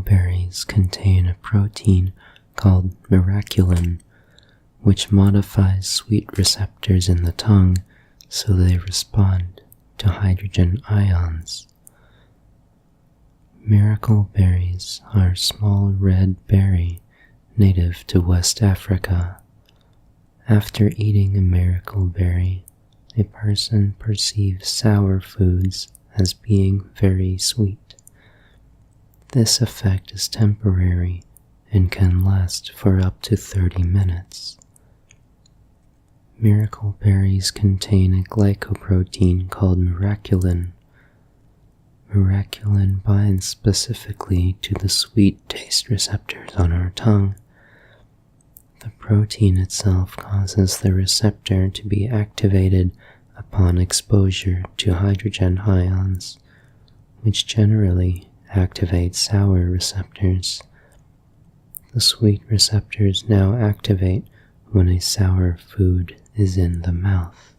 berries contain a protein called miraculin, which modifies sweet receptors in the tongue so they respond to hydrogen ions. Miracle berries are a small red berry native to West Africa. After eating a miracle berry, a person perceives sour foods as being very sweet. This effect is temporary and can last for up to 30 minutes. Miracle berries contain a glycoprotein called miraculin. Miraculin binds specifically to the sweet taste receptors on our tongue. The protein itself causes the receptor to be activated upon exposure to hydrogen ions, which generally activate sour receptors. The sweet receptors now activate when a sour food is in the mouth.